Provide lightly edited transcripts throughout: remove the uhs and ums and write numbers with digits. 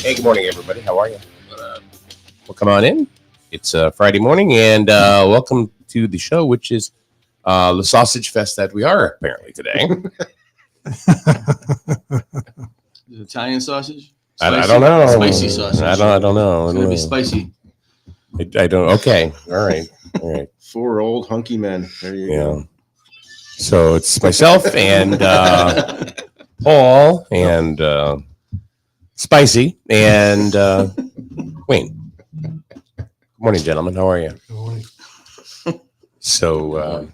Hey, good morning, everybody. How are you? Well, come on in. It's Friday morning, and welcome to the show, which is the sausage fest that we are apparently today. Italian sausage? I don't know. Spicy sausage. I don't know. It's going to be spicy. I don't. Okay. All right. Four old hunky men. There you go. So it's myself and Paul and Spicy and Wayne. Good morning, gentlemen. How are you? Good morning. So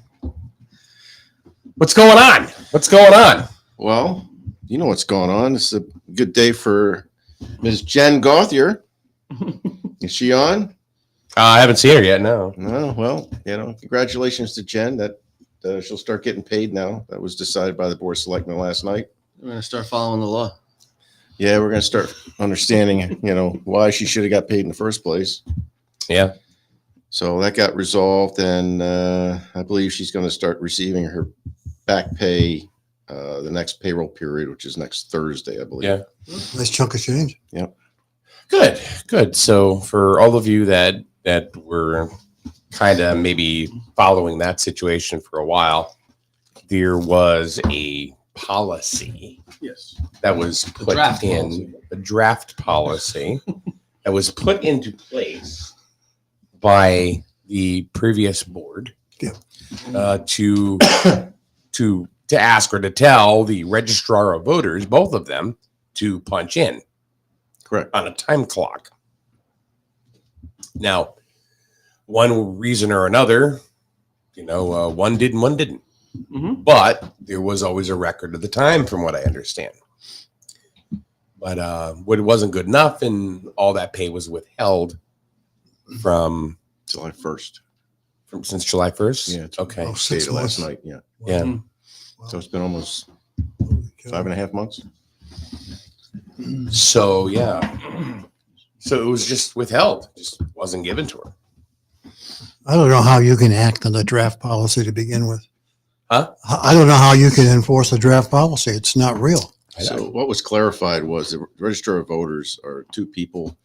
what's going on? What's going on? Well, you know what's going on. It's a good day for Ms. Jen Gauthier. Is she on? I haven't seen her yet. No. No. Well, congratulations to Jen that she'll start getting paid now. That was decided by the Board of Selectmen last night. We're going to start following the law. Yeah, we're going to start understanding, why she should have got paid in the first place. Yeah. So that got resolved, and I believe she's going to start receiving her back pay the next payroll period, which is next Thursday, I believe. Yeah. Nice chunk of change. Yep. Good. So for all of you that were kind of maybe following that situation for a while, there was a policy that was put in a draft policy that was put into place by the previous board to ask or to tell the registrar of voters, both of them, to punch in. Correct. On a time clock. Now, one reason or another, one did and one didn't. Mm-hmm. But there was always a record of the time, from what I understand. But it wasn't good enough, and all that pay was withheld from July 1st. Since July 1st? Yeah. It's Okay. 6 last months. night. Yeah. Yeah. Wow. So it's been almost Holy cow. 5.5 months. So, yeah. So it was just withheld. Just wasn't given to her. I don't know how you can act on the draft policy to begin with. I don't know how you can enforce a draft policy. It's not real. So what was clarified was the register of voters are two people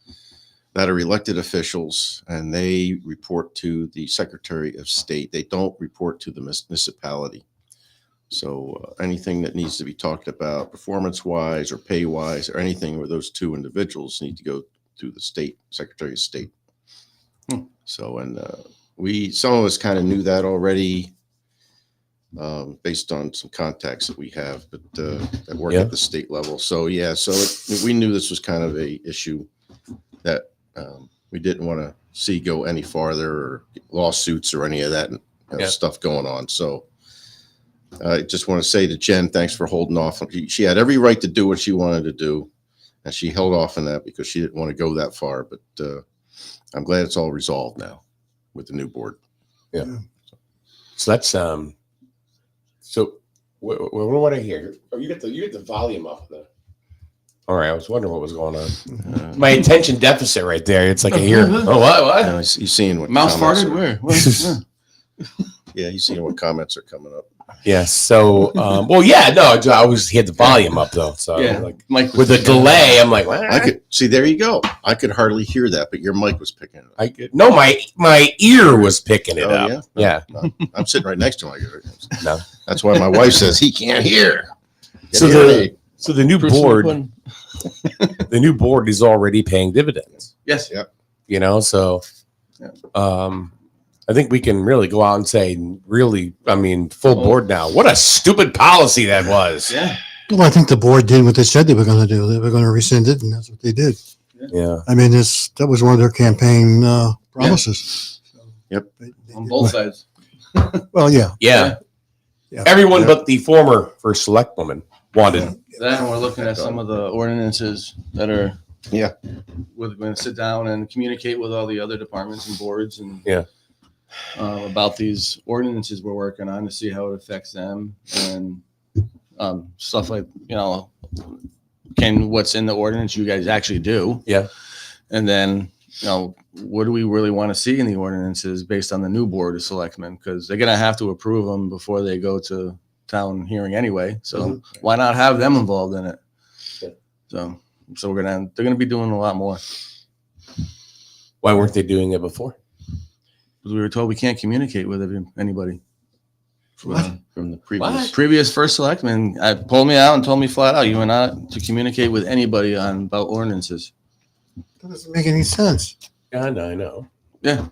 that are elected officials, and they report to the Secretary of State. They don't report to the municipality. So anything that needs to be talked about performance-wise or pay-wise or anything where those two individuals need to go through the state, Secretary of State. So, and some of us kind of knew that already based on some contacts that we have, but that work at the state level. So, yeah, so we knew this was kind of a issue that we didn't want to see go any farther, or lawsuits or any of that stuff going on. So I just want to say to Jen, thanks for holding off. She had every right to do what she wanted to do, and she held off on that because she didn't want to go that far. But I'm glad it's all resolved now with the new board. Yeah. So that's so what I hear? Oh, you get the volume up there. All right, I was wondering what was going on. My attention deficit right there. It's like I hear. Oh, what? He's seeing what Mouse comments farted? are- Where? Yeah, he's seeing what comments are coming up. Yes. So, well, yeah, no, I always had the volume up though. So, Yeah. like Mike with the delay, I'm like, I could see. There you go. I could hardly hear that, but your mic was picking it up. no, my ear was picking it Oh, up. yeah? Yeah. No, I'm sitting right next to him. No. That's why my wife says he can't hear. So the new board, the new board is already paying dividends. Yes. Yep. You know, so I think we can really go out and say, really, I mean, full board now. What a stupid policy that was. Yeah. Well, I think the board did what they said they were going to do. They were going to rescind it, and that's what they did. Yeah. I mean, that was one of their campaign promises. Yep. On both sides. Well, yeah. Yeah. Yeah. Everyone but the former first select woman wanted. That, and we're looking at some of the ordinances that are. Yeah. We're going to sit down and communicate with all the other departments and boards and about these ordinances we're working on to see how it affects them and stuff like, what's in the ordinance you guys actually do. Yeah. And then, what do we really want to see in the ordinances based on the new board of selectmen? Because they're going to have to approve them before they go to town hearing anyway. So why not have them involved in it? Yeah. So they're going to be doing a lot more. Why weren't they doing it before? Because we were told we can't communicate with anybody. From the previous. Previous first selectman pulled me out and told me flat out, you are not to communicate with anybody about ordinances. That doesn't make any sense. Yeah, I know. Yeah.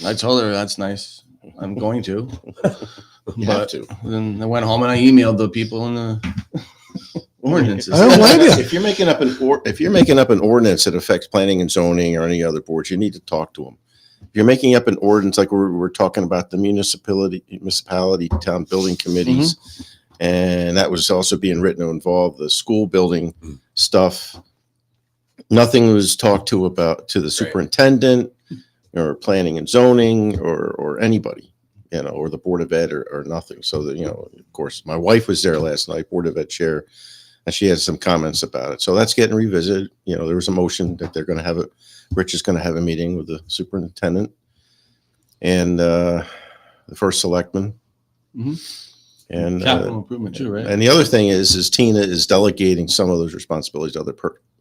I told her that's nice. I'm going to. You have to. Then I went home and I emailed the people in the ordinances. I don't blame you. If you're making up an ordinance that affects planning and zoning or any other boards, you need to talk to them. If you're making up an ordinance like we're talking about the municipality town building committees, and that was also being written to involve the school building stuff. Nothing was talked to the superintendent or planning and zoning or anybody, or the Board of Ed or nothing. So that, of course, my wife was there last night, Board of Ed chair, and she had some comments about it. So that's getting revisited. There was a motion that they're going to have it. Rich is going to have a meeting with the superintendent and the first selectman. And capital improvement too, right? And the other thing is Tina is delegating some of those responsibilities to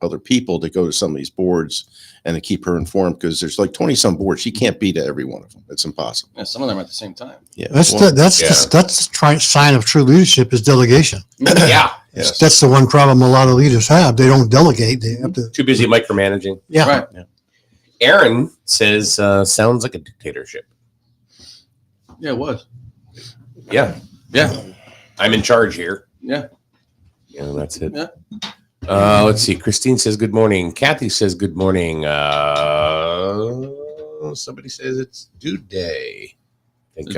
other people to go to some of these boards and to keep her informed, because there's like 20 some boards. She can't be to every one of them. It's impossible. Yeah, some of them are at the same time. Yeah. That's the sign of true leadership is delegation. Yeah. Yes. That's the one problem a lot of leaders have. They don't delegate. They have to. Too busy micromanaging. Yeah. Right. Yeah. Aaron says, sounds like a dictatorship. Yeah, it was. Yeah. Yeah. I'm in charge here. Yeah. Yeah, that's it. Yeah. Let's see. Christine says good morning. Kathy says good morning. Somebody says it's dude day. I think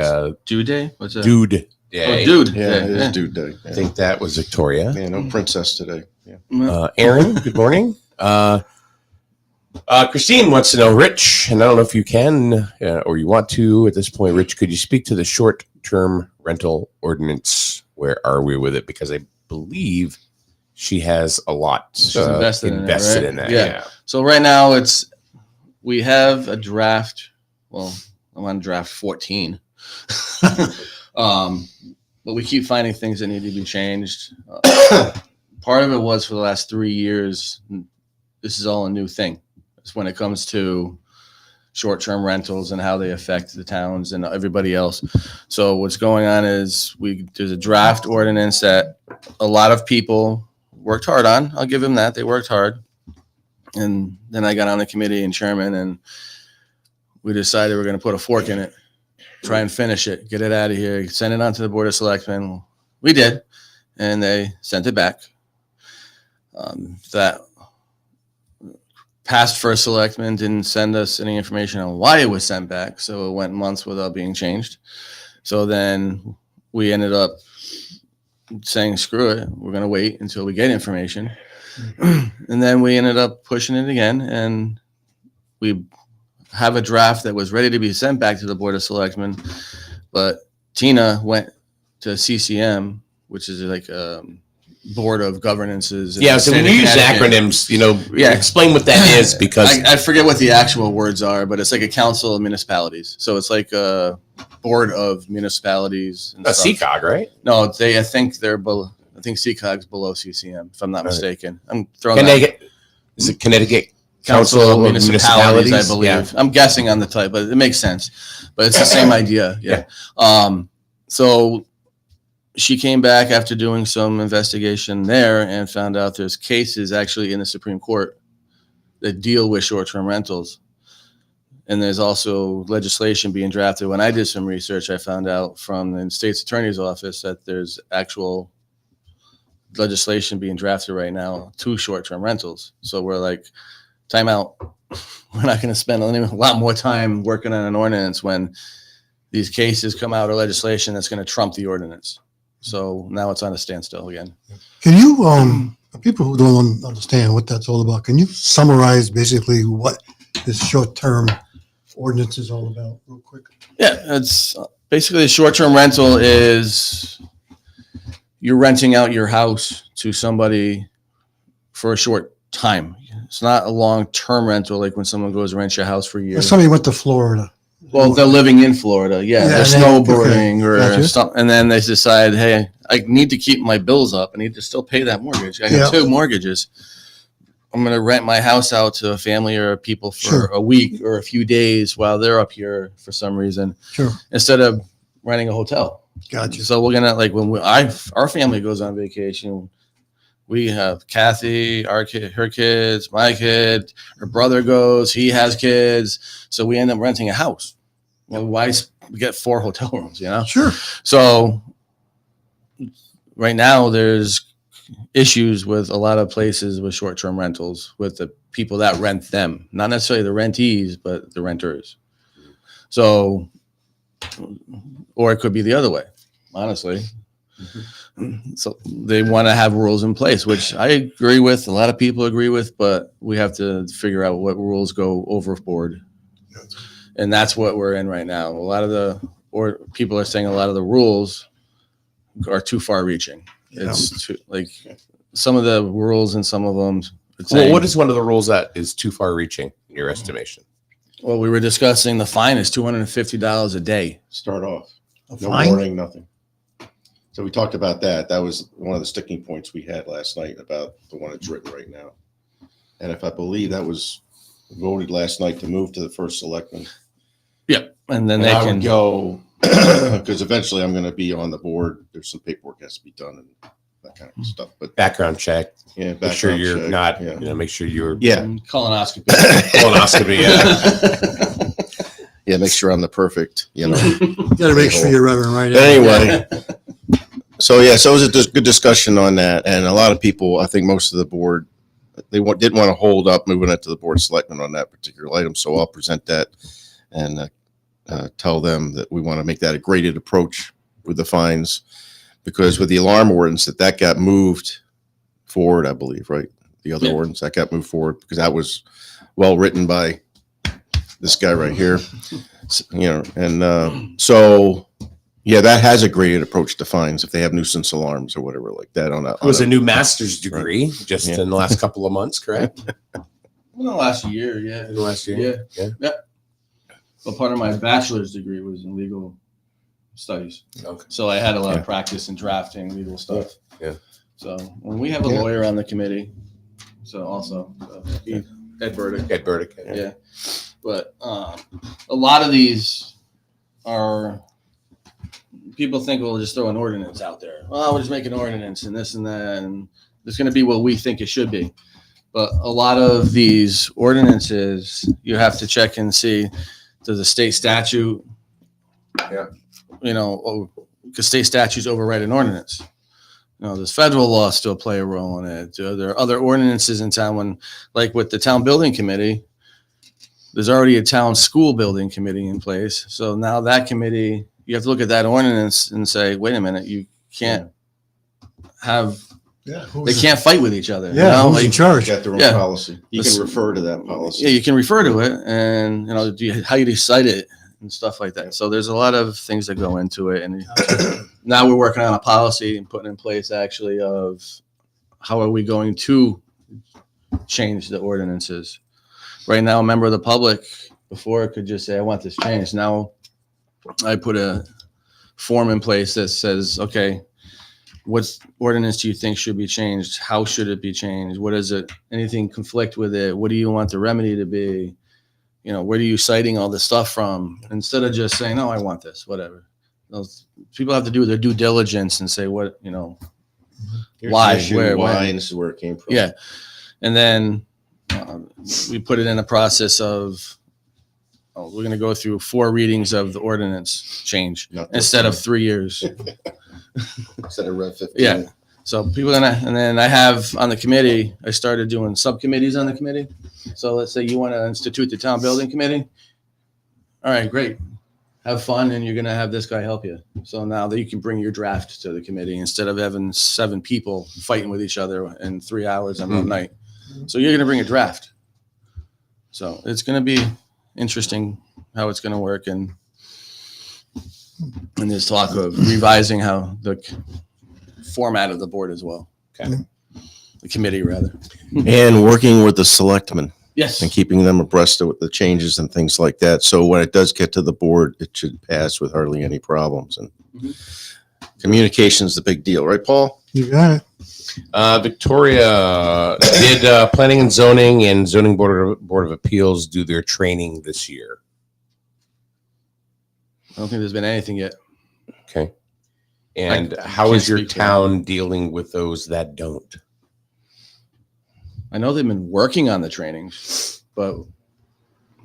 Due day? What's that? dude day. Oh, dude. Yeah, it is due day. I think that was Victoria. Yeah, no princess today. Yeah. Aaron, good morning. Christine wants to know, Rich, and I don't know if you can or you want to at this point, Rich, could you speak to the short-term rental ordinance? Where are we with it? Because I believe she has a lot She's invested in that. Yeah. So right now we have a draft. Well, I'm on draft 14. But we keep finding things that need to be changed. Part of it was for the last 3 years, this is all a new thing. It's when it comes to short-term rentals and how they affect the towns and everybody else. So what's going on is there's a draft ordinance that a lot of people worked hard on. I'll give them that. They worked hard. And then I got on the committee and chairman, and we decided we're going to put a fork in it, try and finish it, get it out of here, send it on to the Board of Selectmen. We did, and they sent it back. That past first selectman didn't send us any information on why it was sent back, so it went months without being changed. So then we ended up saying, screw it, we're going to wait until we get information. And then we ended up pushing it again, and we have a draft that was ready to be sent back to the Board of Selectmen, but Tina went to CCM, which is like a board of governances. Yeah, so when you use acronyms, explain what that is, because I forget what the actual words are, but it's like a council of municipalities. So it's like a board of municipalities. And CCOG, right? No, I think they're below. I think CCOG's below CCM, if I'm not mistaken. I'm throwing Connecticut. Is it Connecticut Council of Municipalities? I believe. Yeah. I'm guessing on the type, but it makes sense. But it's the same idea. Yeah. So she came back after doing some investigation there and found out there's cases actually in the Supreme Court that deal with short-term rentals. And there's also legislation being drafted. When I did some research, I found out from the state's attorney's office that there's actual legislation being drafted right now to short-term rentals. So we're like, time out. We're not going to spend a lot more time working on an ordinance when these cases come out, or legislation that's going to trump the ordinance. So now it's on a standstill again. Can you, for people who don't understand what that's all about, can you summarize basically what this short-term ordinance is all about real quick? Yeah, it's basically a short-term rental is you're renting out your house to somebody for a short time. It's not a long-term rental like when someone goes rent your house for a year. If somebody went to Florida. Well, they're living in Florida. Yeah, they're snowboarding or something. And then they decide, hey, I need to keep my bills up. I need to still pay that mortgage. I have 2 mortgages. I'm going to rent my house out to a family or people for a week or a few days while they're up here for some reason. Sure. Instead of renting a hotel. Gotcha. So we're going to, like, when our family goes on vacation, we have Kathy, her kids, my kid, her brother goes, he has kids. So we end up renting a house. Well, why get 4 hotel rooms, Sure. So right now there's issues with a lot of places with short-term rentals with the people that rent them, not necessarily the rentees, but the renters. So, or it could be the other way, honestly. So they want to have rules in place, which I agree with. A lot of people agree with, but we have to figure out what rules go overboard. And that's what we're in right now. People are saying a lot of the rules are too far reaching. It's too, like, some of the rules and some of them. Well, what is one of the rules that is too far reaching in your estimation? Well, we were discussing the fine is $250 a day. Start off. No fine? warning, nothing. So we talked about that. That was one of the sticking points we had last night about the one that's written right now. And if I believe that was voted last night to move to the first selectman. Yep. And then I would go, because eventually I'm going to be on the board. There's some paperwork has to be done and that kind of stuff. But Background check. yeah, Make sure you're check, not, yeah. make sure you're Colonoscopy. colonoscopy. Yeah. Yeah, make sure I'm the perfect, You got to make sure you're Reverend right. Anyway, so it was a good discussion on that, and a lot of people, I think most of the board, didn't want to hold up moving it to the board of selectmen on that particular item. So I'll present that and tell them that we want to make that a graded approach with the fines, because with the alarm ordinance that got moved forward, I believe, right? The other ordinance that got moved forward because that was well written by this guy right here, so yeah, that has a graded approach to fines if they have nuisance alarms or whatever like that on that. It was a new master's degree just in the last couple of months, correct? Well, the last year, yeah. In the last year? Yeah. Well, part of my bachelor's degree was in legal studies. Okay. So I had a lot Yeah. of practice in drafting legal stuff. Yeah. So when we have a Yeah. lawyer on the committee, Ed Burdick. Ed Burdick. Yeah. But a lot of these are, people think we'll just throw an ordinance out there. Well, we'll just make an ordinance and this and that, and it's going to be what we think it should be. But a lot of these ordinances, you have to check and see, does the state statute, Yeah. because state statutes override an ordinance. Does federal law still play a role in it? Are there other ordinances in town when, like with the town building committee, there's already a town school building committee in place. So now that committee, you have to look at that ordinance and say, wait a minute, you can't have, Yeah. they can't fight with each other. Yeah, who's in They charge? got their own Yeah. policy. You This- can refer to that policy. Yeah, you can refer to it and, how you decide it and stuff like that. So there's a lot of things that go into it. And now we're working on a policy and putting in place actually of how are we going to change the ordinances. Right now, a member of the public before could just say, I want this changed. Now I put a form in place that says, okay, what ordinance do you think should be changed? How should it be changed? What is it? Anything conflict with it? What do you want the remedy to be? Where are you citing all this stuff from? Instead of just saying, no, I want this, whatever. Those people have to do their due diligence and say, Here's why, the issue, where, why, when. and this is where it came from. Yeah. And then we put it in a process of, we're going to go through 4 readings of the ordinance change Not this instead of time. 3 years. Instead of Rev 15. Yeah. So people, and then I have on the committee, I started doing subcommittees on the committee. So let's say you want to institute the town building committee. All right, great. Have fun, and you're going to have this guy help you. So now that you can bring your draft to the committee instead of having 7 people fighting with each other in 3 hours on one night. So you're going to bring a draft. So it's going to be interesting how it's going to work, and there's talk of revising how the format of the board as well. Okay. The committee rather. And working with the selectmen Yes. and keeping them abreast of the changes and things like that. So when it does get to the board, it should pass with hardly any problems. And communication is the big deal, right, Paul? You got it. Victoria, did Planning and Zoning Board of Appeals do their training this year? I don't think there's been anything yet. Okay. And I how can't is your speak to town dealing with those that don't? I know they've been working on the trainings, but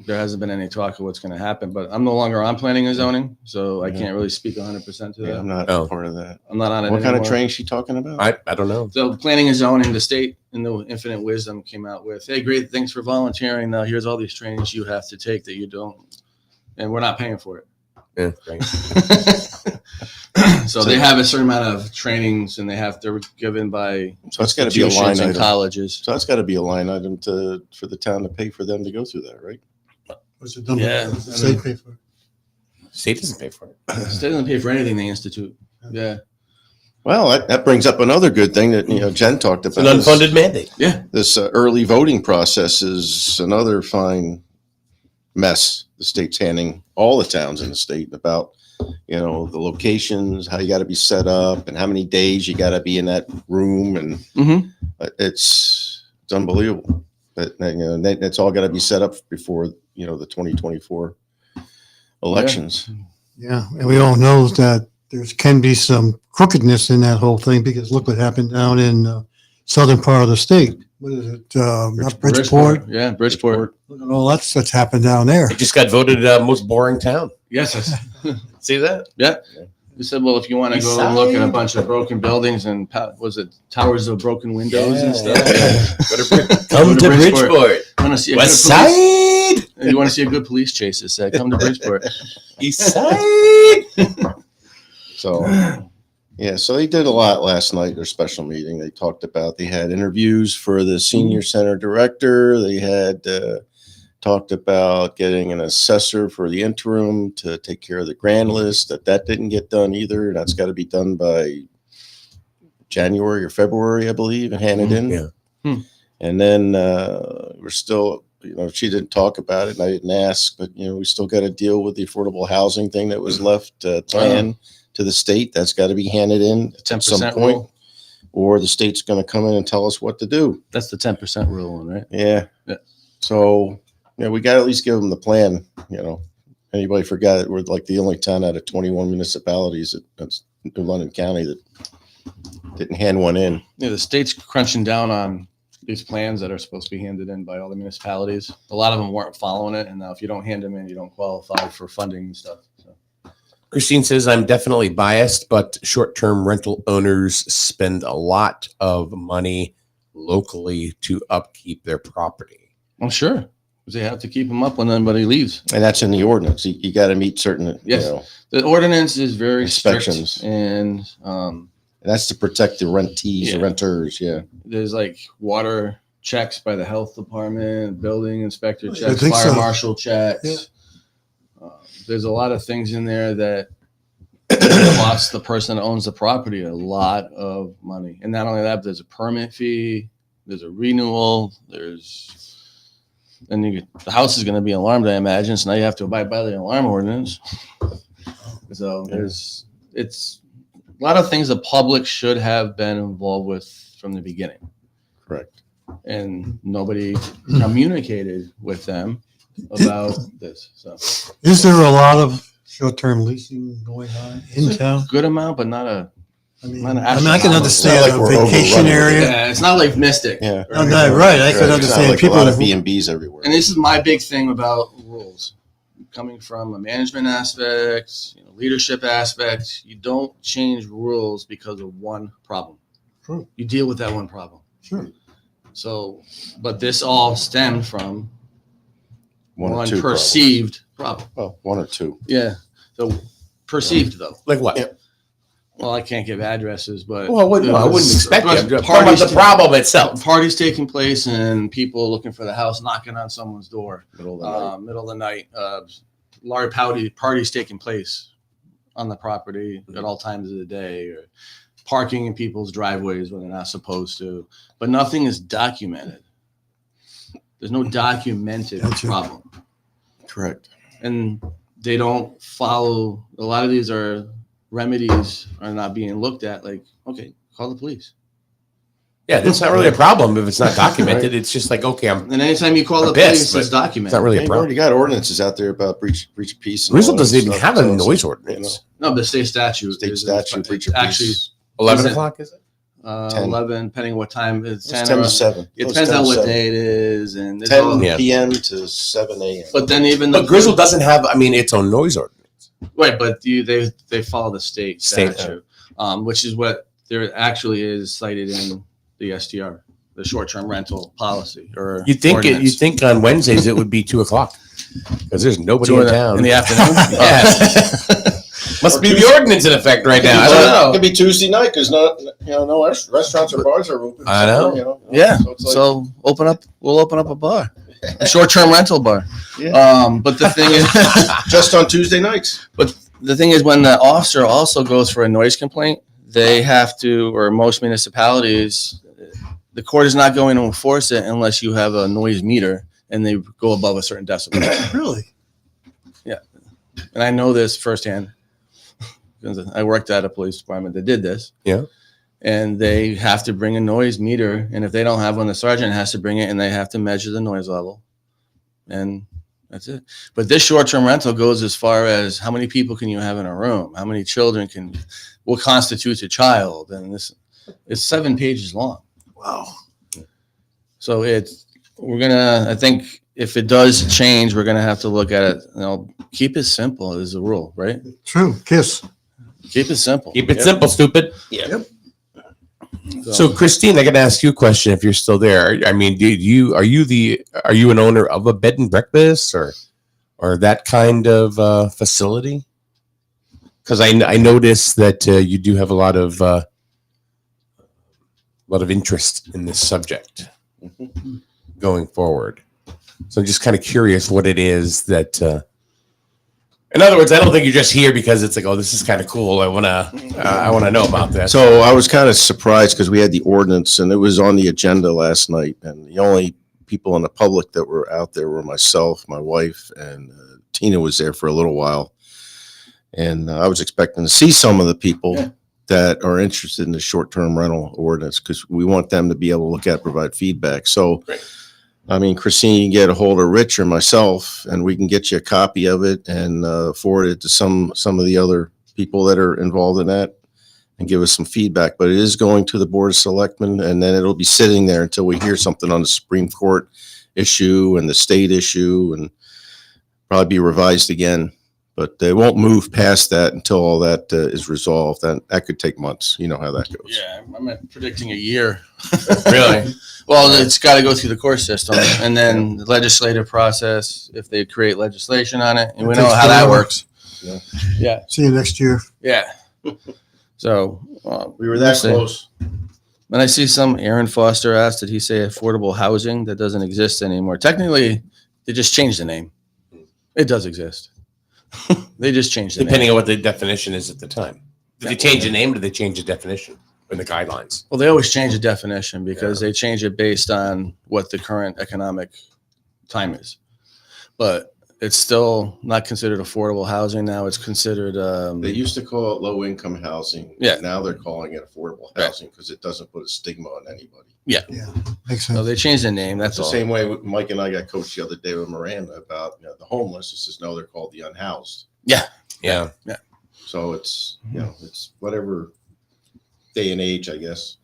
there hasn't been any talk of what's going to happen. But I'm no longer on planning and zoning, so I Yeah. can't really speak 100% to Yeah, that. I'm not Oh. part of that. I'm not on it What kind of anymore. training is she talking about? I don't know. So planning and zoning, the state in the infinite wisdom came out with, hey, great, thanks for volunteering. Now here's all these trainings you have to take that you don't, and we're not paying for it. Yeah, right. So they have a certain amount of trainings, and they're given by So it's got to be a line institutions and item. colleges. So that's got to be a line item for the town to pay for them to go through that, right? What's it done? Yeah. Does the state pay for it? State doesn't pay for it. The state doesn't pay for anything they institute. Yeah. Well, that brings up another good thing that Jen talked It's about. an unfunded mandate. Yeah. This early voting process is another fine mess the state's handing all the towns in the state about, the locations, how you got to be set up, and how many days you got to be in that room, and Mm-hmm. it's unbelievable. That's all got to be set up before the 2024 elections. Yeah, and we all know that there can be some crookedness in that whole thing because look what happened down in southern part of the state. What is it? Not Bridgeport. Yeah, Bridgeport. Look at all that's happened down there. It just got voted most boring town. Yes. See that? Yeah. We said, well, if you want to go and look at a bunch of broken buildings and was it towers of broken windows and stuff? Go to Come to Bridgeport. You want to see a West good police, Side. you want to see a good police chase? It said, come to Bridgeport. East Side. So, yeah, so they did a lot last night, their special meeting. They talked about, they had interviews for the senior center director. They had talked about getting an assessor for the interim to take care of the grand list. That didn't get done either. That's got to be done by January or February, I believe, and handed in. Yeah. Hmm. And then we're still she didn't talk about it and I didn't ask, but we still got to deal with the affordable housing thing that was left planned to the state. That's got to be handed in at some 10% point, rule. or the state's going to come in and tell us what to do. That's the 10% rule, right? Yeah. Yeah. So, we got to at least give them the plan. Anybody forgot it? We're like the only 10 out of 21 municipalities that's in London County that didn't hand one in. Yeah, the state's crunching down on these plans that are supposed to be handed in by all the municipalities. A lot of them weren't following it, and now if you don't hand them in, you don't qualify for funding and stuff. So. Christine says, I'm definitely biased, but short-term rental owners spend a lot of money locally to upkeep their property. I'm sure, because they have to keep them up when anybody leaves. And that's in the ordinance. You got to meet certain, Yes. The ordinance is very Inspections. strict, and that's to protect the rentees, the renters. Yeah. there's like water checks by the health department, building inspector I checks, think fire so. marshal checks. Yeah. There's a lot of things in there that costs the person that owns the property a lot of money. And not only that, but there's a permit fee, there's a renewal, the house is going to be alarmed, I imagine. So now you have to abide by the alarm ordinance. So it's a lot of things the public should have been involved with from the beginning. Correct. And nobody communicated with them about this. So Is there a lot of short-term leasing going on in town? good amount, but not a. I mean, Not an I can astronomical. understand It's not like a we're vacation overrunning it. area. Yeah, it's not like Mystic. Yeah. No, no, right. I can It's understand not like people a lot of who- B&Bs everywhere. And this is my big thing about rules. Coming from a management aspect, leadership aspect, you don't change rules because of one problem. True. You deal with that one problem. Sure. So, but this all stemmed from One or one two perceived problem. problems. Well, one or two. Yeah. So perceived though. Like what? Yeah. Well, I can't give addresses, but Well, I wouldn't expect you. I'm just talking about parties, the problem itself. parties taking place and people looking for the house, knocking on someone's door. Middle of the night. Middle of the night, large parties taking place on the property at all times of the day, or parking in people's driveways when they're not supposed to, but nothing is documented. There's no documented Gotcha. problem, Correct. and they don't follow. A lot of these remedies are not being looked at. Like, okay, call the police. Yeah, that's not really a problem if it's not documented. It's just like, okay, And anytime you call I'm the pissed, police, it's but documented. it's not really a You've problem. already got ordinances out there about breach of peace. and Grizzle all that doesn't even stuff. have a So it's- noise ordinance. No, but state statute. State is- statute, breach of actually, peace. 11 Is it- o'clock, is it? 10. 11, depending what time. It's It's 10, 10 or- to 7. It It's depends 10 on to what 7. day it is, and there's 10 all, Yeah. p.m. to 7 a.m. but then even But Grizzle doesn't have, its own noise ordinance. right, but they follow the state State, statute, which is what there actually is cited in the STR, the short-term rental policy. Or You'd think ordinance. on Wednesdays it would be 2 o'clock because there's nobody in town. in the afternoon. Yes. Must be the ordinance in effect right now. I don't know. It could be Tuesday night because no restaurants or bars are open. I know. Yeah. So it's like, So we'll open up a bar, a short-term rental bar. Yeah. But the thing is. just on Tuesday nights. But the thing is, when the officer also goes for a noise complaint, they have to, or most municipalities, the court is not going to enforce it unless you have a noise meter and they go above a certain decibel. Really? And I know this firsthand because I worked at a police department that did this. Yeah. And they have to bring a noise meter. And if they don't have one, the sergeant has to bring it and they have to measure the noise level. And that's it. But this short-term rental goes as far as how many people can you have in a room? How many children what constitutes a child? And this is 7 pages long. Wow. So I think if it does change, we're going to have to look at it. Keep it simple is the rule, right? True. Kiss. Keep it simple. Keep it simple, stupid. Yeah. So, Christine, I got to ask you a question if you're still there. I mean, are you an owner of a bed and breakfast or that kind of facility? Because I noticed that you do have a lot of interest in this subject going forward. So I'm just kind of curious what it is that. In other words, I don't think you're just here because it's like, oh, this is kind of cool. I wanna know about this. So I was kind of surprised because we had the ordinance and it was on the agenda last night, and the only people in the public that were out there were myself, my wife, and Tina was there for a little while. And I was expecting to see some of the people that are interested in the short-term rental ordinance, because we want them to be able to look at, provide feedback. So, I mean, Christine, you can get a hold of Rich or myself, and we can get you a copy of it and forward it to some of the other people that are involved in that and give us some feedback. But it is going to the Board of Selectmen, and then it'll be sitting there until we hear something on the Supreme Court issue and the state issue, and probably be revised again. But they won't move past that until all that is resolved. And that could take months. You know how that goes. Yeah, I'm predicting a year. Really? Well, it's got to go through the court system, and then the legislative process, if they create legislation on it, and we It know takes how that forever. works. Yeah. Yeah. See you next year. Yeah. So We were that we'll see. close. And I see some Aaron Foster asked, did he say affordable housing? That doesn't exist anymore. Technically, they just changed the name. It does exist. They just changed the Depending name. on what the definition is at the time. Did they change the name? Or did they change the definition in the guidelines? Well, they always change the definition because they change it based on what the current economic time is. But it's still not considered affordable housing now. It's considered They used to call it low-income housing. Yeah. Now they're calling it affordable Right. housing because it doesn't put a stigma on anybody. Yeah, makes so Oh, sense. they changed the name. That's That's the all. same way Mike and I got coached the other day with Miranda about the homeless. It says, no, they're called the unhoused. Yeah. So it's, it's whatever day and age, I guess.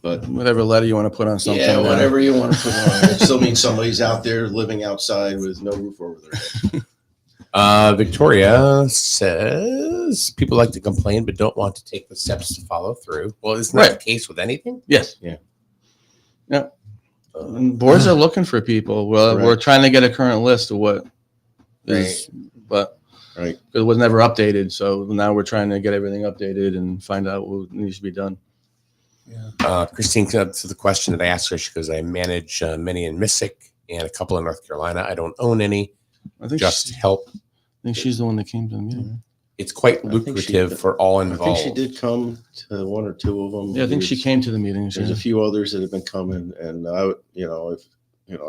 But Whatever letter you want to put on something. yeah, whatever you want to put on. It still means somebody's out there living outside with no roof over their head. Victoria says people like to complain but don't want to take the steps to follow through. Well, isn't that Right. the case with anything? Yes. Yeah. Yeah. And boards are looking for people. Well, Correct. we're trying to get a current list of what is, but Right. it was never updated. So now we're trying to get everything updated and find out what needs to be done. Christine, to the question that I asked her, because I manage many in Mystic and a couple in North Carolina. I don't own any, I think just help. I think she's the one that came to the meeting. It's quite I think she lucrative did. for all I think involved. she did come to one or two of them. Yeah, I think she came to the meeting. There's a few others that have been coming, and I,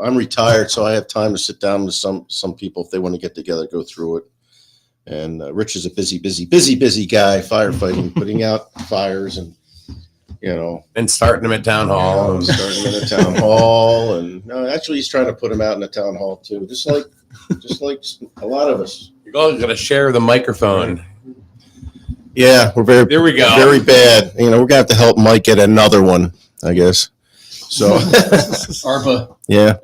I'm retired, so I have time to sit down with some people if they want to get together, go through it. And Rich is a busy guy, firefighting, putting out fires, and And starting them at town hall. starting in a town hall, and no, actually, he's trying to put them out in the town hall too, just like a lot of us. You're all going to share the microphone. Yeah, we're very There we go. very bad. We're gonna have to help Mike get another one, I guess. So ARPA. yeah.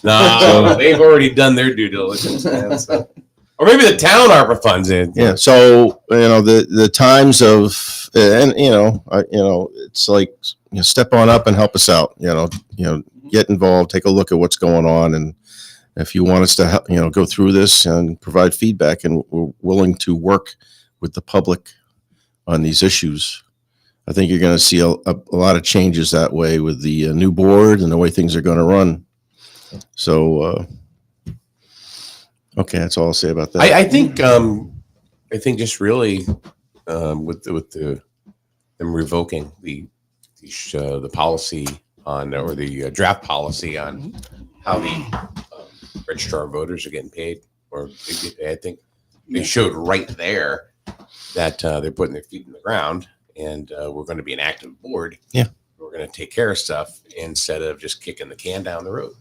No, they've already done their due diligence, man. So. Or maybe the town ARPA funds in. Yeah. So, the times of, and, it's like, step on up and help us out, get involved, take a look at what's going on. And if you want us to, help, go through this and provide feedback, and we're willing to work with the public on these issues, I think you're going to see a lot of changes that way with the new board and the way things are going to run. So, okay, that's all I'll say about that. I think just really with them revoking the policy on, or the draft policy on how the registrar of voters are getting paid, or I think they showed right there that they're putting their feet in the ground, and we're going to be an active board. Yeah. We're going to take care of stuff instead of just kicking the can down the road.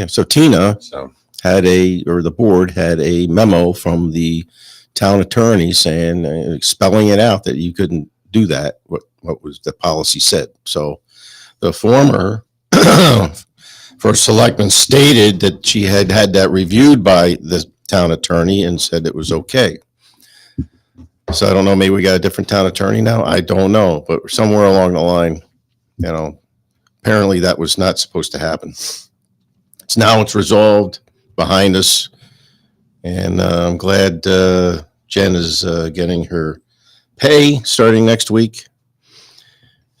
So Tina So the board had a memo from the town attorney saying, spelling it out that you couldn't do that, what was the policy said. So the former first selectman stated that she had that reviewed by the town attorney and said it was okay. So I don't know, maybe we got a different town attorney now. I don't know, but somewhere along the line, apparently that was not supposed to happen. It's resolved, behind us, and I'm glad Jen is getting her pay starting next week.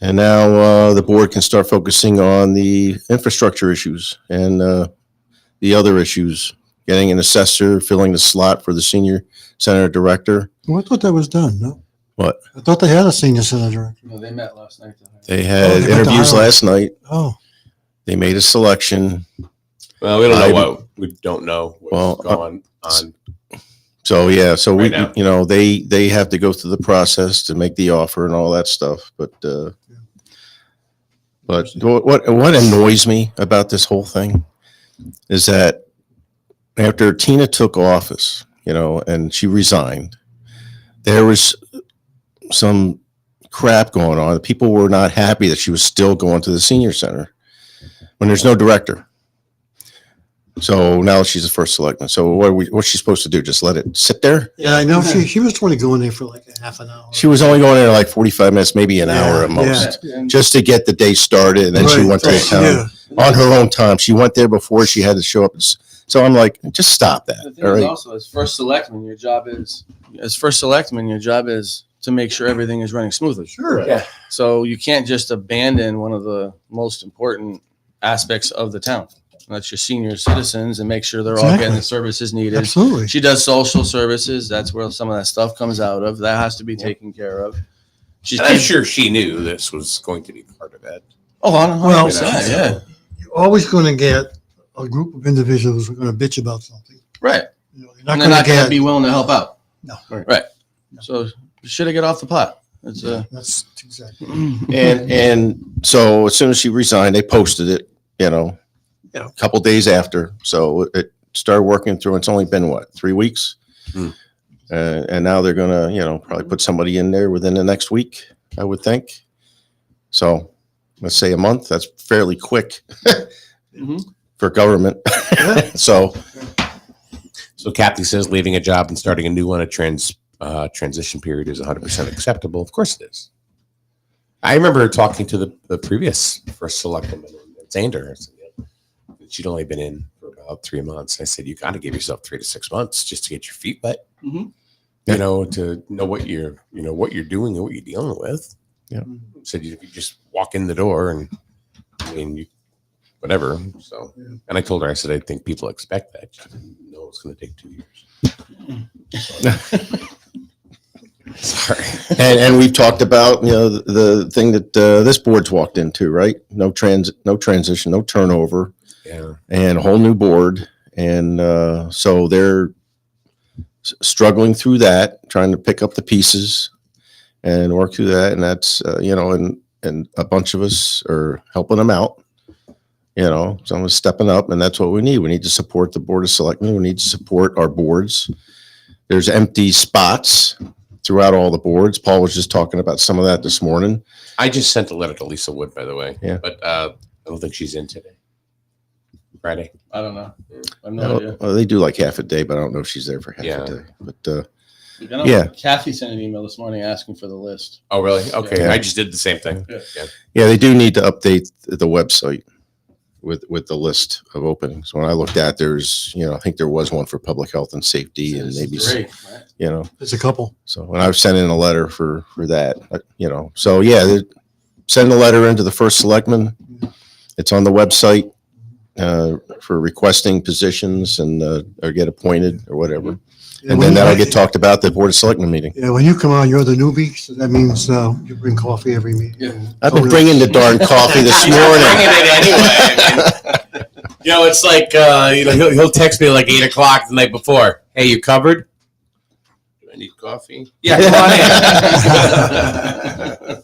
And now the board can start focusing on the infrastructure issues and the other issues, getting an assessor, filling the slot for the senior center director. Well, I thought that was done, no? What? I thought they had a senior center director. No, they met last night. They had they got the interviews highlight. last night. Oh, They made a selection. Well, we don't know what's Well, going on. So yeah, so Right now. they have to go through the process to make the offer and all that stuff. But what annoys me about this whole thing is that after Tina took office, and she resigned, there was some crap going on. People were not happy that she was still going to the senior center when there's no director. So now she's the first selectman. So what's she supposed to do? Just let it sit there? Yeah, I know she was only going there for like a half an hour. She was only going there like 45 minutes, maybe an hour at most, just to get the day started. And then she went to the town on her own time. She went there before she had to show up. So I'm like, just stop that. The thing is also, as first selectman, your job is to make sure everything is running smoothly. Sure. Yeah. So you can't just abandon one of the most important aspects of the town. That's your senior citizens, and make sure they're all getting the services needed. Absolutely. She does social services. That's where some of that stuff comes out of. That has to be taken care of. I'm sure she knew this was going to be part of it. Oh, 100%. Well, Yeah. You're always going to get a group of individuals who are going to bitch about something. Right. You're not And they're not going to be willing to help out. No. Right. So you should have get off the pot. It's That's exactly. And so as soon as she resigned, they posted it, a couple days after. So it started working through. It's only been 3 weeks? And now they're going to, probably put somebody in there within the next week, I would think. So let's say a month. That's fairly quick for government. So Kathy says leaving a job and starting a new one, transition period is 100% acceptable. Of course it is. I remember talking to the previous first selectman, Xander. She'd only been in for about 3 months. I said, you got to give yourself 3 to 6 months just to get your feet wet, to know what you're doing and what you're dealing with. Yeah. Said you just walk in the door and whatever. So, and I told her, I said, I think people expect that. She didn't know it's going to take 2 years. Sorry. And we've talked about, the thing that this board's walked into, right? No transition, no turnover. Yeah. And a whole new board. And so they're struggling through that, trying to pick up the pieces and work through that. And that's, and a bunch of us are helping them out. Someone's stepping up, and that's what we need. We need to support the Board of Selectmen. We need to support our boards. There's empty spots throughout all the boards. Paul was just talking about some of that this morning. I just sent a letter to Lisa Wood, by the way. Yeah. But I don't think she's in today. Friday. I don't know. I have no idea. Well, they do like half a day, but I don't know if she's there for half a day. But Yeah. Kathy sent an email this morning asking for the list. Oh, really? Okay. Yeah. I just did the same thing. yeah, they do need to update the website with the list of openings. When I looked at, there's, I think there was one for public health and safety, and maybe, There's a couple. So when I've sent in a letter for that, so yeah, send a letter into the first selectman. It's on the website for requesting positions and or get appointed or whatever. Yeah, And then that'll get talked about at the Board of Selectmen meeting. Yeah, when you come on, you're the newbie, so that means you bring coffee every meeting. Yeah. I've been bringing the darn coffee this morning. It's like he'll text me like 8 o'clock the night before. Hey, you covered? Do I need coffee? Yeah, come on in.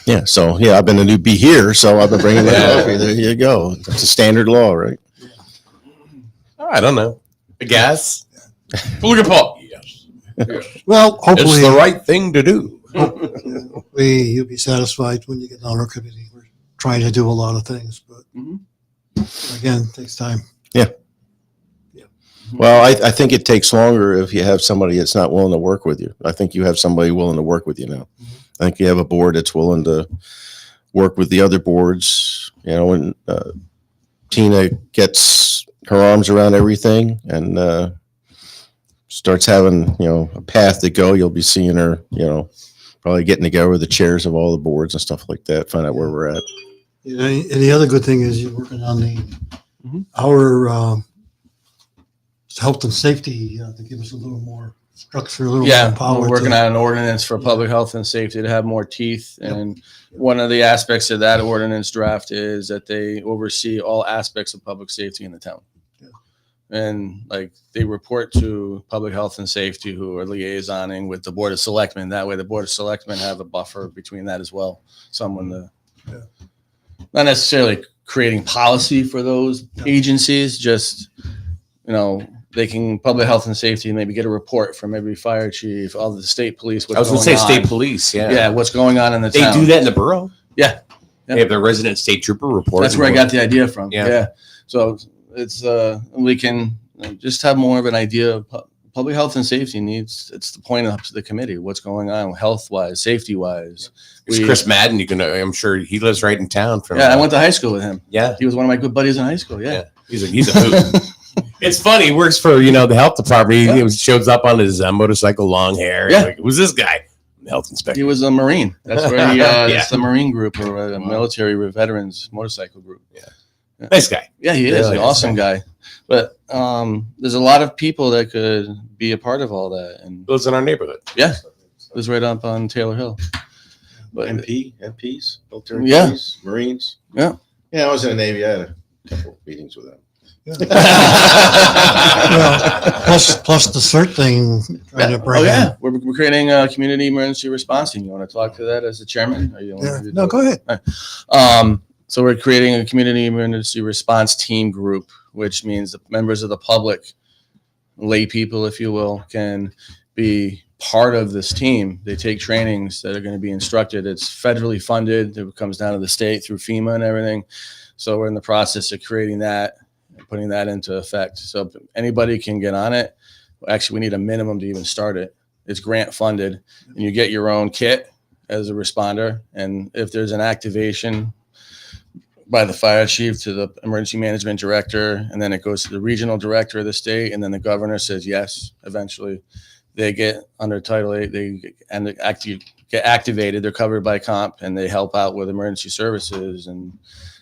Yeah, so I've been a newbie here, so I've been bringing the coffee. There you go. That's a standard law, right? I don't know. I guess. Look at Paul. Yes. Well, hopefully, It's the right thing to do. hopefully you'll be satisfied when you get on our committee. We're trying to do a lot of things, but again, it takes time. Well, I think it takes longer if you have somebody that's not willing to work with you. I think you have somebody willing to work with you now. I think you have a board that's willing to work with the other boards. When Tina gets her arms around everything and starts having, a path to go, you'll be seeing her, probably getting together with the chairs of all the boards and stuff like that, find out where we're at. And the other good thing is you're working on our health and safety to give us a little more structure, a little Yeah, more power. we're working to- on an ordinance for public health and safety to have more teeth. And one of the aspects of that ordinance draft is that they oversee all aspects of public safety in the town. Yeah. And like they report to public health and safety, who are liaisoning with the Board of Selectmen. That way the Board of Selectmen have a buffer between that as well. Someone to, not necessarily creating policy for those agencies, just, you know, they can public health and safety maybe get a report from every fire chief, all the state police. I was going to say state police. Yeah. Yeah, what's going on in the They town. do that in the borough. Yeah. They have their resident state trooper report. That's where I got the idea from. Yeah. Yeah. So it's we can just have more of an idea of public health and safety needs. It's the point up to the committee. What's going on health wise, safety wise. Chris Madden, I'm sure he lives right in town. From I went to high school with him. Yeah. He was one of my good buddies in high school. Yeah. He's a hoot. It's funny. He works for, the health department. He shows up on his motorcycle, long hair. Yeah. Like, who's this guy? Health inspector. He was a Marine. That's where he, Yeah. it's the Marine group or a military veterans motorcycle group. Nice guy. Yeah, he is Really an nice awesome guy. But there's a lot of people that could be a part of all that. And Lives in our neighborhood. it was right up on Taylor Hill. But MPs, military Yeah. police, Marines. Yeah. Yeah, I was in the Navy. I had a couple of meetings with them. Well, plus the CERT thing, trying to bring in. We're creating a community emergency response team. You want to talk to that as the chairman? Or you want Yeah. me to No, do it? go ahead. So we're creating a community emergency response team group, which means the members of the public, lay people, if you will, can be part of this team. They take trainings that are going to be instructed. It's federally funded. It comes down to the state through FEMA and everything. So we're in the process of creating that and putting that into effect. So anybody can get on it. Actually, we need a minimum to even start it. It's grant funded, and you get your own kit as a responder. And if there's an activation by the fire chief to the emergency management director, and then it goes to the regional director of the state, and then the governor says yes. Eventually, they get under Title 8. They get activated. They're covered by comp, and they help out with emergency services. And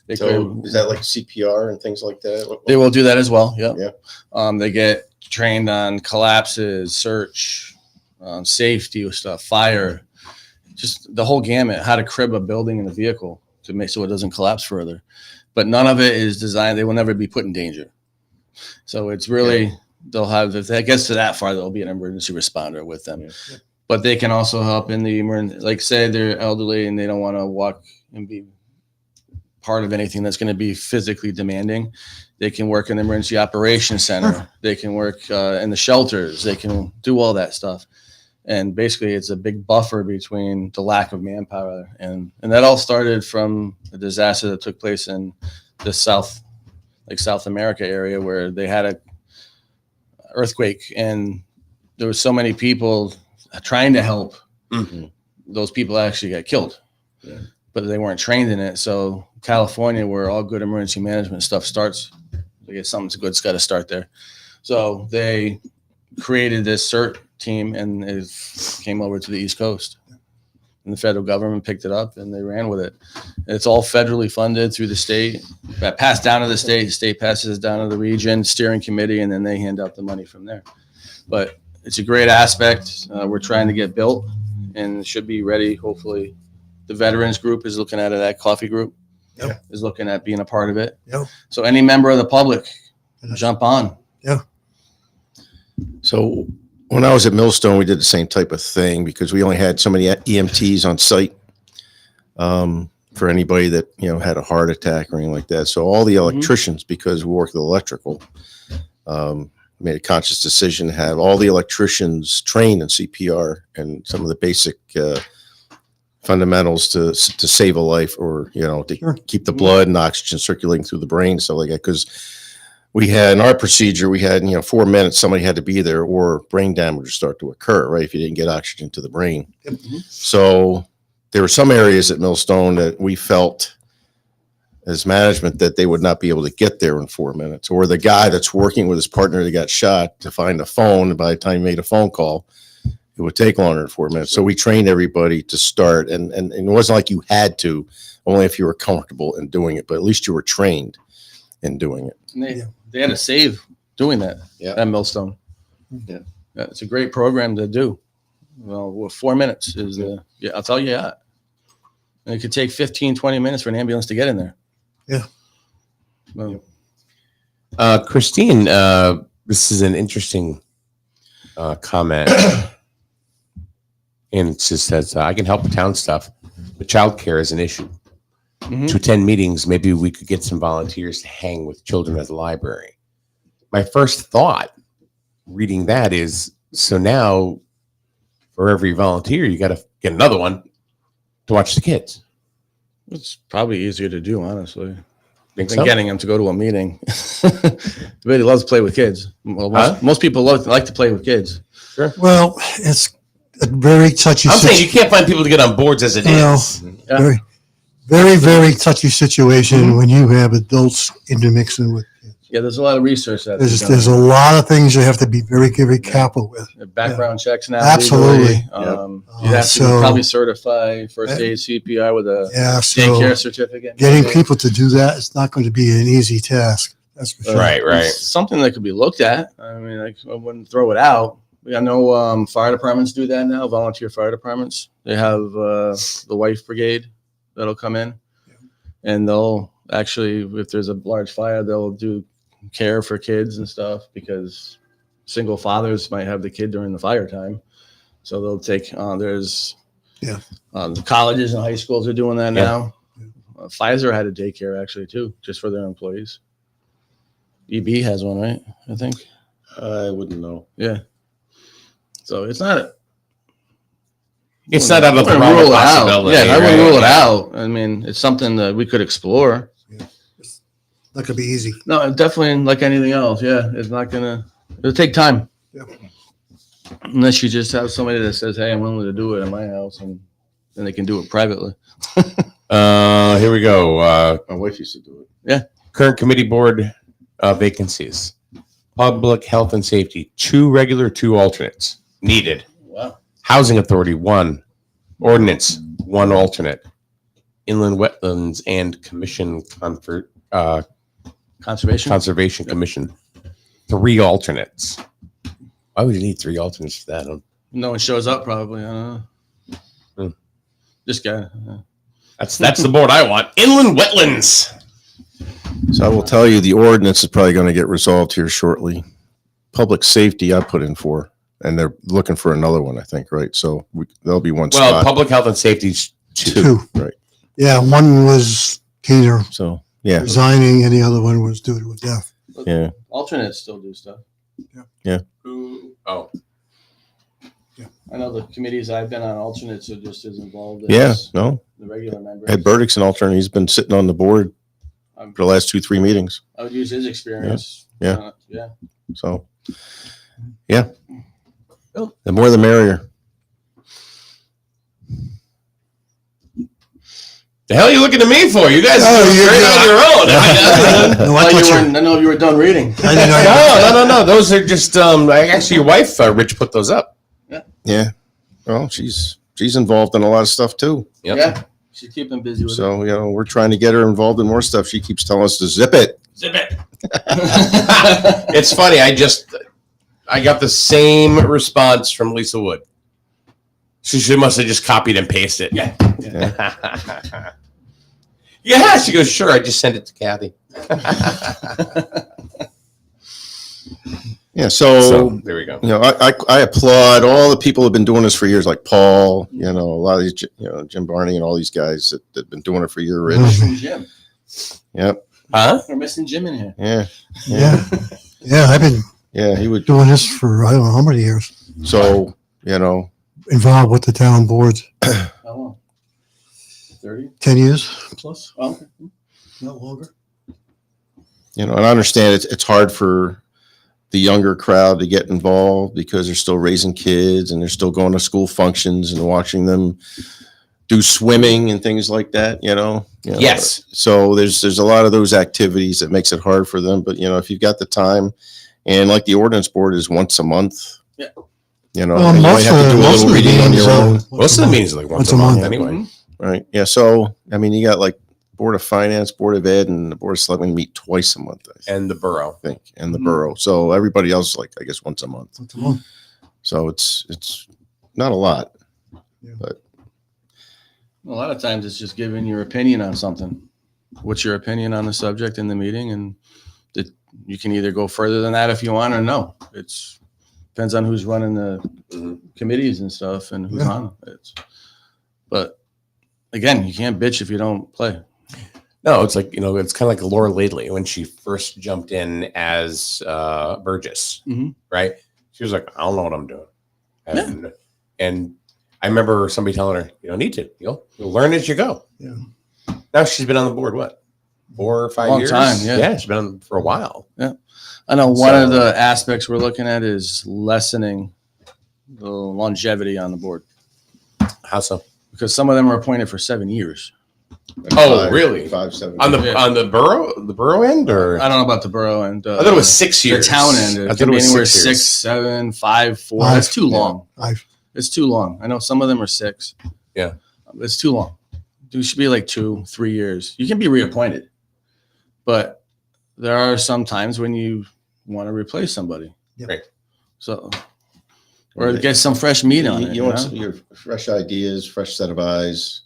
they So is that like CPR and things like that? they will do that as well. Yep. Yeah. They get trained on collapses, search, safety stuff, fire, just the whole gamut. How to crib a building and a vehicle to make so it doesn't collapse further. But none of it is designed. They will never be put in danger. So it's really, they'll have, if that gets to that far, there'll be an emergency responder with them. Yeah. But they can also help in the emergency, like say they're elderly and they don't want to walk and be part of anything that's going to be physically demanding. They can work in the emergency operations center. They can work in the shelters. They can do all that stuff. And basically, it's a big buffer between the lack of manpower. And that all started from a disaster that took place in the South America area, where they had a earthquake, and there were so many people trying to help. Mm-hmm. Those people actually got killed, but they weren't trained in it. So California, where all good emergency management stuff starts, I guess something good's got to start there. So they created this CERT team, and it came over to the East Coast, and the federal government picked it up and they ran with it. And it's all federally funded through the state, that passed down to the state passes it down to the region steering committee, and then they hand out the money from there. But it's a great aspect. We're trying to get built, and it should be ready. Hopefully the veterans group is looking at it. That coffee group is looking at being a part of it. Yep. So any member of the public, jump on. So when I was at Millstone, we did the same type of thing because we only had so many EMTs on site for anybody that, had a heart attack or anything like that. So all the electricians, because we work with electrical, made a conscious decision to have all the electricians trained in CPR and some of the basic fundamentals to save a life, or, to keep the blood and oxygen circulating through the brain, stuff like that. Because we had, in our procedure, we had, 4 minutes, somebody had to be there or brain damage would start to occur, right? If you didn't get oxygen to the brain. So there were some areas at Millstone that we felt as management that they would not be able to get there in 4 minutes, or the guy that's working with his partner that got shot to find the phone. And by the time he made a phone call, it would take longer than 4 minutes. So we trained everybody to start, and it wasn't like you had to, only if you were comfortable in doing it, but at least you were trained in doing it. And they had to save doing that at Millstone. Yeah. Yeah, it's a great program to do. Well, 4 minutes is yeah, that's all you got. And it could take 15, 20 minutes for an ambulance to get in there. Yeah. Well, Christine, this is an interesting comment. And it just says, I can help with town stuff, but childcare is an issue. mhm. To attend meetings, maybe we could get some volunteers to hang with children at the library. My first thought reading that is, so now for every volunteer, you got to get another one to watch the kids. It's probably easier to do, honestly, Think than so? getting them to go to a meeting. Everybody loves to play with kids. Well, most people like to play with kids. Well, it's a very touchy. I'm saying you can't find people to get on boards as it No. is. Yeah. Very, very, very touchy situation when you have adults intermixing with kids. Yeah, there's a lot of research that There's a lot of things you have to be very, very careful with. background checks now. Absolutely. Legally. You have to So- probably certify first aid CPR with a Yeah, so daycare certificate. getting people to do that is not going to be an easy task. That's for sure. Right. It's something that could be looked at. I mean, I wouldn't throw it out. I know fire departments do that now. Volunteer fire departments. They have the wife brigade that'll come in, and they'll actually, if there's a large fire, they'll do care for kids and stuff, because single fathers might have the kid during the fire time. So they'll take. There's the colleges and high schools are doing that now. Pfizer had a daycare actually too, just for their employees. EB has one, right? I think. I wouldn't know. Yeah. So it's not. It's not out of the I wouldn't realm of rule it out. possibility. Yeah, I wouldn't right? rule it out. I mean, it's something that we could explore. Not going to be easy. No, definitely like anything else. Yeah, it's not gonna. It'll take time. Yeah. Unless you just have somebody that says, "Hey, I'm willing to do it in my house," and then they can do it privately. Here we go. My wife used to do it. Current committee board vacancies. Public health and safety, 2 regular, 2 alternates needed. Wow. Housing authority, 1. Ordinance, 1 alternate. Inland wetlands and commission Conservation. commission, 3 alternates. Why would you need 3 alternates for that? No one shows up probably. I don't know. This guy. That's the board I want. Inland wetlands. So I will tell you, the ordinance is probably going to get resolved here shortly. Public safety, I put in for, and they're looking for another one, I think, right? So there'll be one Well, spot. public health and safety, 2. 2. Right. Yeah, one was either So, yeah, resigning and the other one was due to a death. yeah. Alternates still do stuff. Oh, I know the committees I've been on, alternates are just as involved as Yeah, no. the regular members. Ed Burdick's an alternate. He's been sitting on the board for the last 2-3 meetings. I would use his experience. Yeah. Yeah. So, yeah. Cool. The more the merrier. the hell are you looking at me for? You guys Oh, are you're great good. on your own. No, I thought I know you were done reading. No. Those are just actually your wife, Rich, put those up. Yeah. Well, she's involved in a lot of stuff too. Yep. Yeah. She's keeping busy with So, we're trying to get her involved in more stuff. She keeps telling us to zip it. Zip it. It's funny. I got the same response from Lisa Wood. She must have just copied and pasted. Yeah. Yeah. She goes, sure. I just sent it to Kathy. Yeah. So So there we go. I applaud all the people who have been doing this for years, like Paul, a lot of these, Jim Barney and all these guys that have been doing it for years. We're missing Jim. Yep. Huh? We're missing Jim in here. Yeah. Yeah. Yeah, I've been Yeah. He would. doing this for I don't know how many years. So, Involved with the town boards. How long? 30 10 years plus, okay. not longer. and I understand it's hard for the younger crowd to get involved because they're still raising kids and they're still going to school functions and watching them do swimming and things like that, Yes. So there's a lot of those activities that makes it hard for them. But, if you've got the time, and like the ordinance board is once a month. Yeah. Well, and you might most have to do a of little the reading on meetings, your own. Most of the meetings are like once a month anyway. Right. Yeah. So, you got like Board of Finance, Board of Ed, and the Board of Selectmen meet twice a month, I And the borough. think, and the borough. So everybody else, I guess, once a month. Once a month. So it's not a lot. A lot of times it's just giving your opinion on something. What's your opinion on the subject in the meeting? And you can either go further than that if you want or no. It's depends on who's running the committees and stuff and who's on it. But again, you can't bitch if you don't play. No, it's like, it's kind of like Laura Laidley when she first jumped in as Burgess, right? She was like, I don't know what I'm doing. And I remember somebody telling her, you don't need to. You'll learn as you go. Yeah. Now she's been on the board, what, 4 or 5 Long years? time, yeah. She's been on for a while. Yeah. I know one of the aspects we're looking at is lessening the longevity on the board How so? because some of them are appointed for 7 years. Oh, really? 5, 7. On the borough end, or I don't know about the borough and I thought it was 6 the years. town end. I It thought can it be was anywhere 6 years. 6, 7, 5, 4. 5. That's too long. 5. It's too long. I know some of them are 6. Yeah. It's too long. It should be like 2, 3 years. You can be reappointed, but there are some times when you want to replace somebody. Yep. Right. So, or get some fresh meat on it. You want your fresh ideas, fresh set of eyes,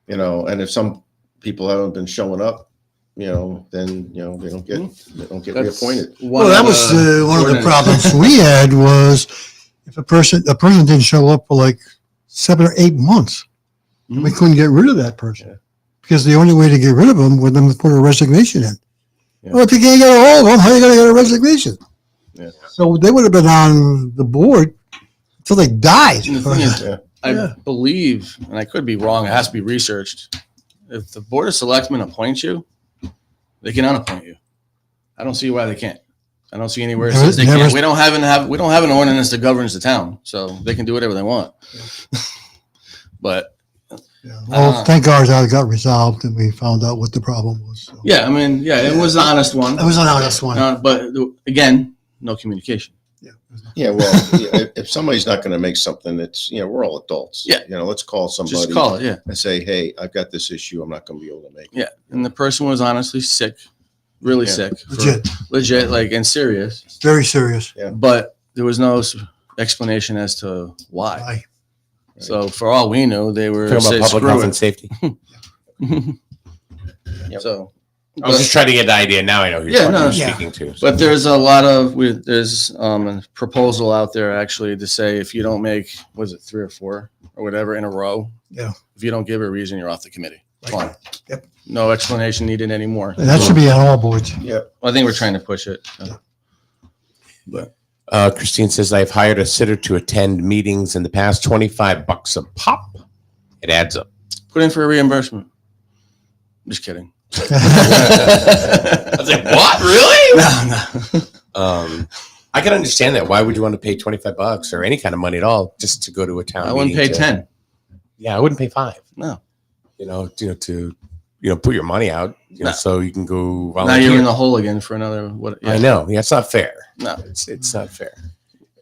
and if some people haven't been showing up, then they don't get reappointed. Well, that was one of the problems we had was if a person didn't show up for like 7 or 8 months, we couldn't get rid of that person because the only way to get rid of them was them to put a resignation in. Yeah. Well, if you can't get a hold of them, how are you going to get a resignation? Yeah. So they would have been on the board until they died. And the thing is, Yeah. I believe, and I could be wrong, it has to be researched. If the Board of Selectmen appoints you, they can unappoint you. I don't see why they can't. I don't see anywhere it says they can't. We don't have an ordinance that governs the town, so they can do whatever they want. But Well, thank God that got resolved and we found out what the problem was. So. yeah, I mean, it was an honest one. It was an honest one. But again, no communication. Yeah, well, if somebody's not going to make something, it's we're all adults. Yeah. Let's call somebody. Just call it, and say, hey, I've got this issue. I'm not going to be able to make it. Yeah, and the person was honestly sick, really sick, legit, like, and serious. Very serious. Yeah. But there was no explanation as to why. Why? So for all we know, they were Talking about public health and safety. So I was just trying to get the idea. Now I know who you're speaking to. So. But there's a lot of there's a proposal out there actually to say if you don't make 3 or 4 or whatever in a row, if you don't give a reason, you're off the committee. Fine. Yep. No explanation needed anymore. And that should be on all boards. Yeah. I think we're trying to push it. But Christine says, I've hired a sitter to attend meetings in the past, $25 a pop. It adds up. put in for a reimbursement. Just kidding. I was like, what? Really? No. I can understand that. Why would you want to pay $25 or any kind of money at all just to go to a town? I wouldn't pay 10. Yeah, I wouldn't pay 5. No. To put your money out, so you can go volunteer. Now you're in the hole again for another. What? Yeah. I know. Yeah, it's not fair. No, it's not fair.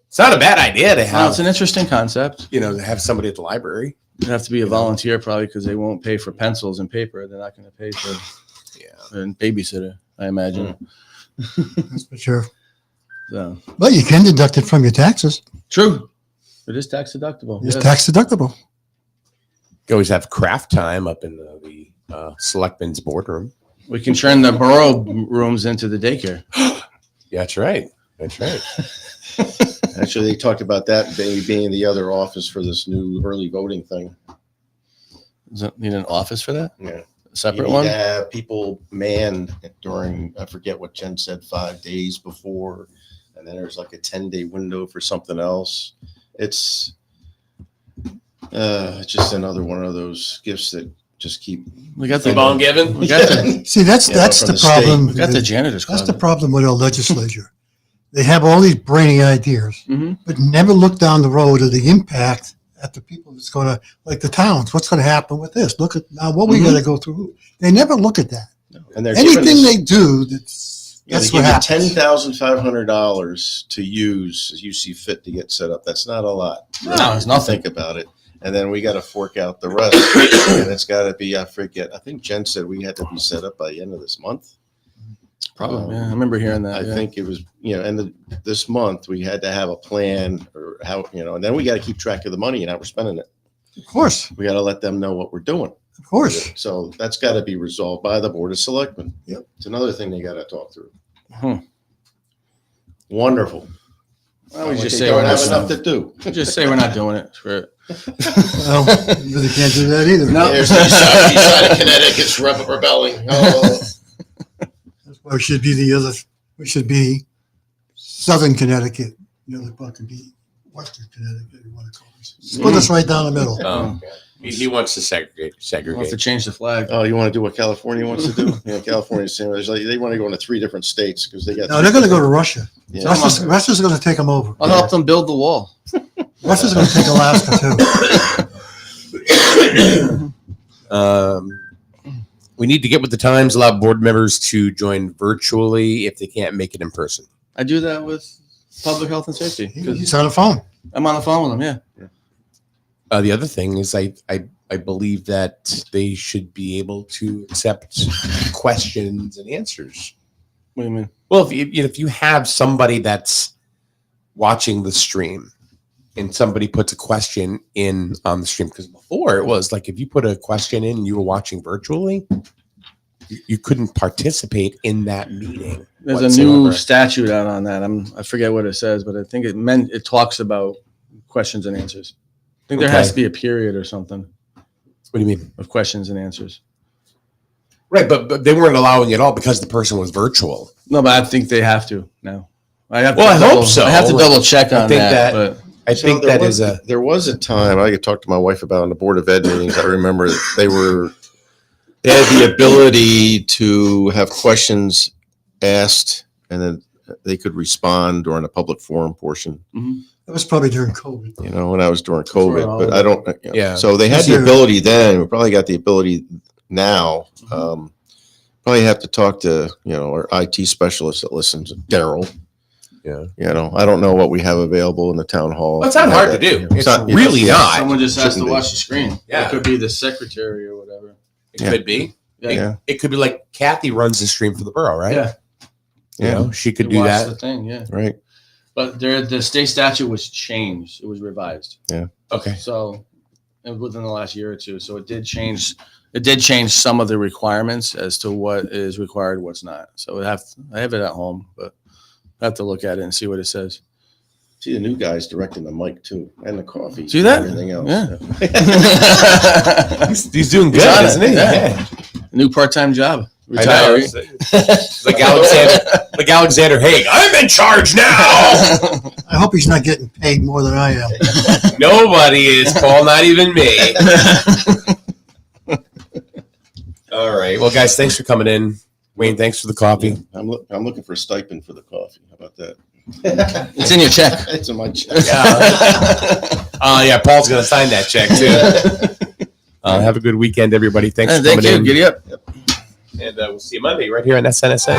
It's not a bad idea to have. It's an interesting concept. To have somebody at the library. You have to be a volunteer probably because they won't pay for pencils and paper. They're not going to pay for a babysitter, I imagine. That's for sure. So. But you can deduct it from your taxes. True. It is tax deductible. It's tax deductible. You always have craft time up in the selectmen's boardroom. We can turn the borough rooms into the daycare. Yeah, that's right. That's right. Actually, they talked about that being the other office for this new early voting thing. Does it need an office for that? Yeah. A separate one? Yeah, people man during, I forget what Jen said, 5 days before. And then there's like a 10-day window for something else. It's just another one of those gifts that just keep. We got the on giving. We got the, See, that's from the the problem. we got the janitor's That's the closet. problem with our legislature. They have all these brainy ideas, Mhm. but never look down the road of the impact at the people that's going to, like the towns. What's going to happen with this? Look at now what we got to go through. They never look at that. And they're Anything they do, that's they what give happens. you $10,500 to use as you see fit to get set up. That's not a lot. No, it's nothing. Think about it. And then we got to fork out the rest. And it's got to be, I think Jen said we had to be set up by the end of this month. Probably. Yeah, I remember hearing that. I yeah. think it was, and this month we had to have a plan or how, and then we got to keep track of the money and how we're spending it. Of course, We got to let them know what we're doing. of course. So that's got to be resolved by the Board of Selectmen. Yep. It's another thing they got to talk through. Hmm. Wonderful. Well, we Like just they say don't we're have not. enough to do. Just say we're not doing it. Screw it. Well, you really can't do that either. No. There's the east side of Connecticut's rebelling. Oh. That's why we should be the other. We should be Southern Connecticut. The other part could be Western Connecticut. You want to call it? Split us right down the middle. He wants to segregate. We'll have to change the flag. Oh, you want to do what California wants to do? Yeah, California's saying they want to go into 3 different states because they got. No, they're going to go to Russia. Yeah. Russia's going to take them over. I'll help them build the wall. Russia's going to take Alaska too. We need to get with the times, allow board members to join virtually if they can't make it in person. I do that with public health and safety. He's on the phone. I'm on the phone with them. Yeah. The other thing is I believe that they should be able to accept questions and answers. What do you mean? Well, if you have somebody that's watching the stream and somebody puts a question in on the stream, because before it was like if you put a question in and you were watching virtually, you couldn't participate in that meeting. There's a new statute out on that. I forget what it says, but I think it talks about questions and answers. I think there has to be a period or something. What do you mean? Of questions and answers. Right, but they weren't allowing it all because the person was virtual. No, but I think they have to now. I hope so. I have to double check on that. But I think that is a. There was a time I could talk to my wife about on the Board of Ed meetings. I remember they had the ability to have questions asked and then they could respond during the public forum portion. Mhm. That was probably during COVID. When I was during COVID, but I don't. Yeah. So they had the ability then. We probably got the ability now. Probably have to talk to our IT specialist that listens, Daryl. Yeah. I don't know what we have available in the town hall. Well, it's not hard to do. It's really not. someone just has to Shouldn't be. watch the screen. Yeah. It could be the secretary or whatever. It could be. Yeah. It could be like Kathy runs the stream for the borough, right? Yeah. She could You do watch that. the thing, yeah. Right. But the state statute was changed. It was revised. Okay. So within the last year or two. So it did change. It did change some of the requirements as to what is required, what's not. So I have it at home, but I have to look at it and see what it says. See the new guys directing the mic too, and the coffee. See that? And everything else. Yeah. He's doing good, on it, isn't he? yeah. New part-time job. I know. Retiree. like Alexander Haig. I'm in charge now. I hope he's not getting paid more than I am. Nobody is, Paul. Not even me. All right. Well, guys, thanks for coming in. Wayne, thanks for the coffee. I'm looking for a stipend for the coffee. How about that? It's in your check. It's in my check. Yeah, Paul's going to sign that check, too. Have a good weekend, everybody. Thanks for coming in. Giddy up. And we'll see you Monday right here on SNSA.